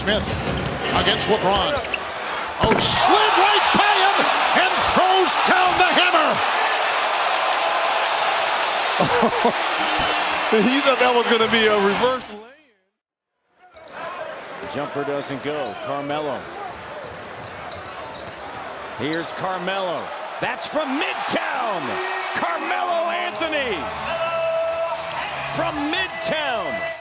Smith against LeBron. Oh, slid right by him and throws down the hammer. He thought that was going to be a reverse lay-in. The jumper doesn't go. Carmelo. Here's Carmelo. That's from Midtown. Carmelo Anthony from Midtown.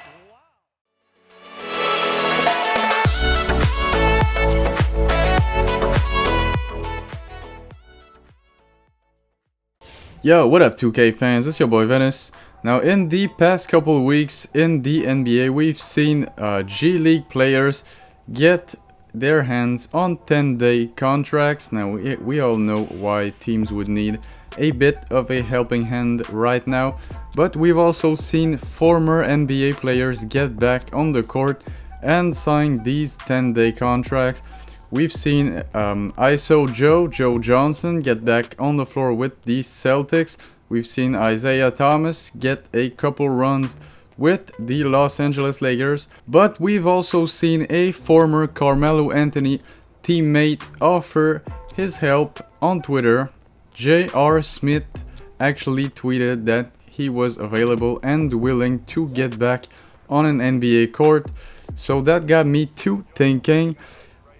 Yo, what up 2K fans, it's your boy Venice. Now in the past couple of weeks in the NBA, we've seen G League players get their hands on 10-day contracts. Now we all know why teams would need a bit of a helping hand right now, but we've also seen former NBA players get back on the court and sign these 10-day contracts. We've seen ISO Joe Johnson get back on the floor with the Celtics. We've seen Isaiah Thomas get a couple runs with the Los Angeles Lakers. But we've also seen a former Carmelo Anthony teammate offer his help on Twitter. J.R. Smith actually tweeted that he was available and willing to get back on an NBA court. So that got me to thinking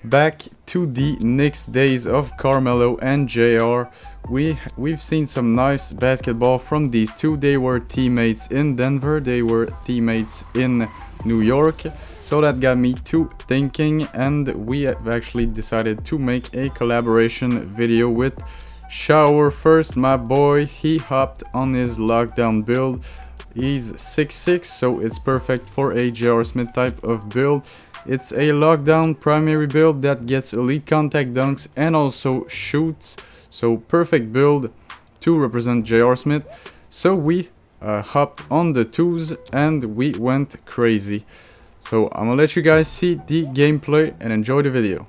back to the Knicks days of Carmelo and JR. We've seen some nice basketball from these two. They were teammates in Denver, they were teammates in New York. So that got me to thinking, and we have actually decided to make a collaboration video with Shower First. My boy, he hopped on his lockdown build. He's 6'6", so it's perfect for a J.R. Smith type of build. It's a lockdown primary build that gets elite contact dunks and also shoots. So perfect build to represent J.R. Smith. So we hopped on the twos and we went crazy. So I'm gonna let you guys see the gameplay and enjoy the video.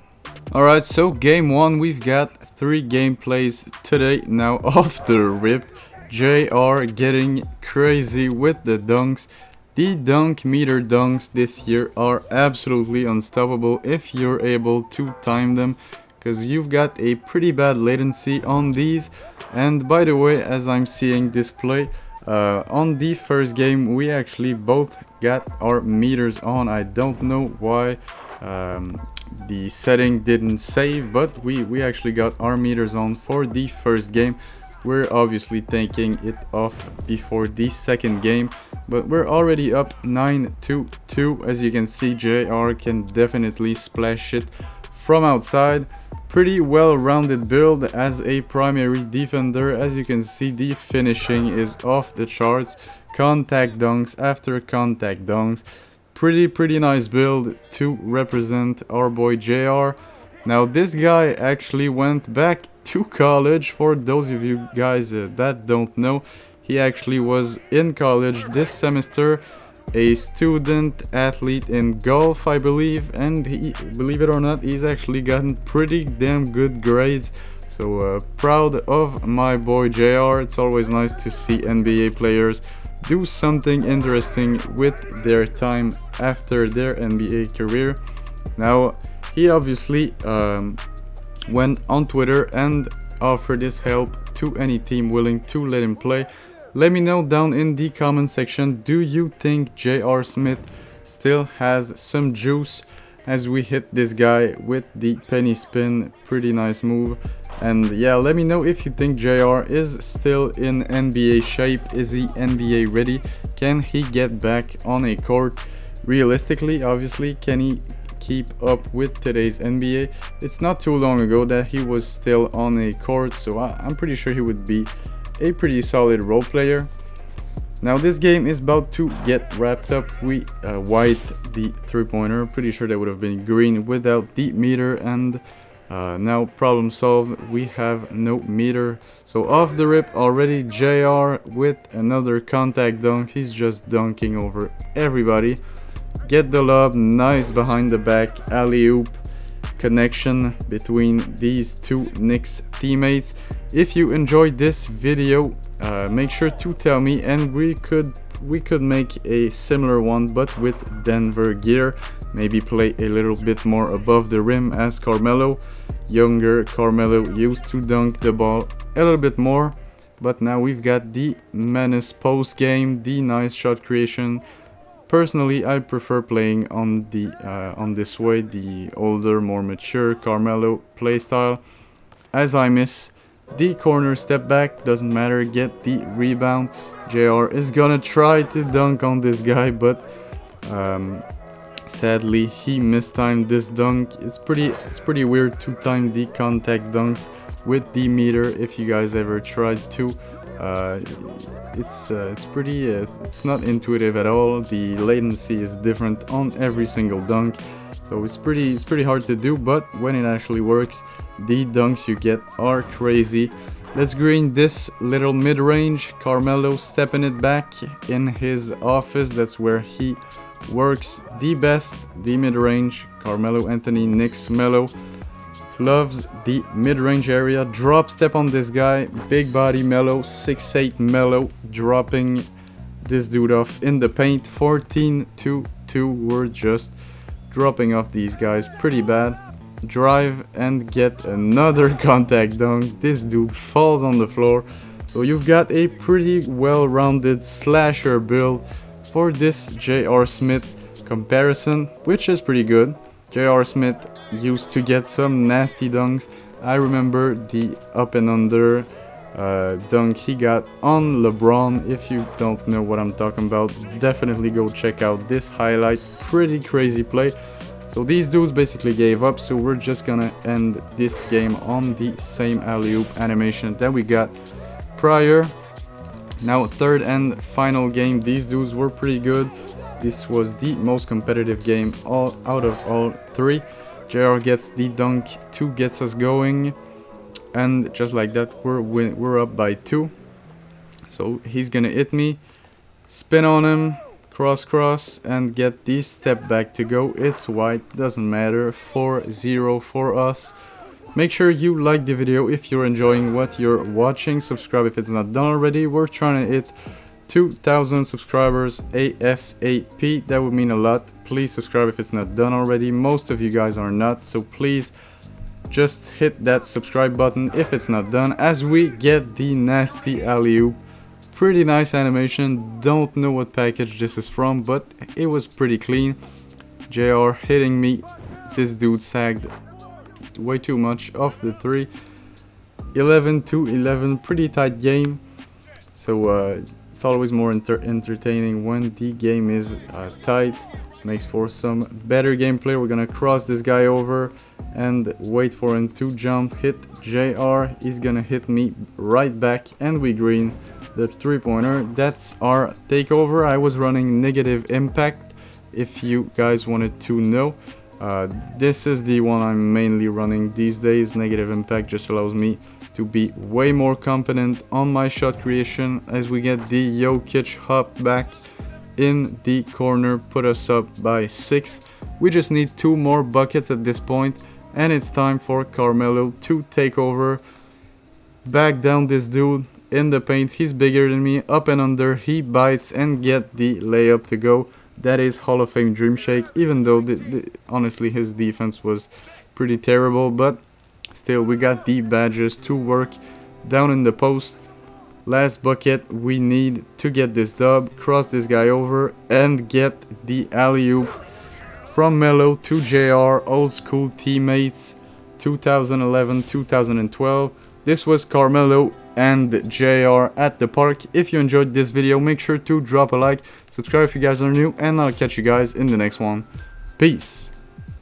Alright, so game one, we've got 3 gameplays today. Now off the rip, JR getting crazy with the dunks. The dunk meter dunks this year are absolutely unstoppable if you're able to time them, because you've got a pretty bad latency on these. And by the way, as I'm seeing display, on the first game we actually both got our meters on. I don't know why the setting didn't save, but we actually got our meters on for the first game. We're obviously taking it off before the second game, but we're already up 9-2. As you can see, JR can definitely splash it from outside. Pretty well-rounded build as a primary defender. As you can see, the finishing is off the charts. Contact dunks after contact dunks. Pretty nice build to represent our boy JR. Now this guy actually went back to college. For those of you guys that don't know, he actually was in college this semester, a student athlete in golf, I believe, and he, believe it or not, he's actually gotten pretty damn good grades. So proud of my boy JR. It's always nice to see NBA players do something interesting with their time after their NBA career. Now he obviously went on Twitter and offered his help to any team willing to let him play. Let me know down in the comment section, do you think J.R. Smith still has some juice? As we hit this guy with the penny spin, pretty nice move. And yeah, let me know if you think JR is still in NBA shape. Is he NBA ready? Can he get back on a court? Realistically, obviously, can he keep up with today's NBA? It's not too long ago that he was still on a court, so I'm pretty sure he would be a pretty solid role player. Now this game is about to get wrapped up. We white the three-pointer. Pretty sure that would have been green without the meter, and now problem solved. We have no meter. So off the rip already, JR with another contact dunk. He's just dunking over everybody. Get the lob, nice behind the back alley-oop connection between these two Knicks teammates. If you enjoyed this video, make sure to tell me, and we could make a similar one but with Denver gear. maybe play a little bit more above the rim as Carmelo. Younger Carmelo used to dunk the ball a little bit more, but now we've got the menace post game, the nice shot creation. Personally, I prefer playing on this way, the older, more mature Carmelo playstyle, as I miss the corner step back. Doesn't matter, get the rebound. JR is gonna try to dunk on this guy, but sadly he mistimed this dunk. It's pretty weird to time the contact dunks with the meter. If you guys ever tried to, it's not intuitive at all. The latency is different on every single dunk, so it's pretty hard to do, but when it actually works, the dunks you get are crazy. Let's green this little mid-range. Carmelo stepping it back in his office. That's where he works the best, the mid-range. Carmelo Anthony, Knicks, Melo loves the mid-range area. Drop step on this guy, big body Melo, 6'8" Melo, dropping this dude off in the paint. 14-2, we're just dropping off these guys pretty bad. Drive and get another contact dunk. This dude falls on the floor. So you've got a pretty well-rounded slasher build for this J.R. Smith comparison, which is pretty good. J.R. Smith used to get some nasty dunks. I remember the up and under dunk he got on LeBron. If you don't know what I'm talking about, definitely go check out this highlight. Pretty crazy play. So these dudes basically gave up, so we're just gonna end this game on the same alley-oop animation that we got prior. Now, third and final game. These dudes were pretty good. This was the most competitive game out of all three. JR gets the dunk, 2 gets us going, and just like that, we're up by 2. So he's gonna hit me, spin on him, cross, and get the step back to go. It's white, doesn't matter. 4-0 for us. Make sure you like the video if you're enjoying what you're watching. Subscribe if it's not done already. We're trying to hit 2,000 subscribers ASAP. That would mean a lot. Please subscribe if it's not done already. Most of you guys are not, so please just hit that subscribe button if it's not done, as we get the nasty alley-oop. Pretty nice animation. Don't know what package this is from, but it was pretty clean. JR hitting me. This dude sagged way too much off the 3. 11-11, pretty tight game. So it's always more entertaining when the game is tight. Makes for some better gameplay. We're gonna cross this guy over and wait for him to jump, hit JR. He's gonna hit me right back, and we green the 3-pointer. That's our takeover. I was running negative impact, if you guys wanted to know. This is the one I'm mainly running these days. Negative impact just allows me to be way more confident on my shot creation, as we get the Jokic hop back in the corner, put us up by 6. We just need 2 more buckets at this point, and it's time for Carmelo to take over. Back down this dude in the paint. He's bigger than me. Up and under, he bites and get the layup to go. That is Hall of Fame dream shake, even though honestly his defense was pretty terrible, but still we got the badges to work down in the post. Last bucket we need to get this dub. Cross this guy over and get the alley-oop from Melo to JR. Old school teammates, 2011-2012. This was Carmelo and JR at the park. If you enjoyed this video, make sure to drop a like, subscribe if you guys are new, and I'll catch you guys in the next one. Peace.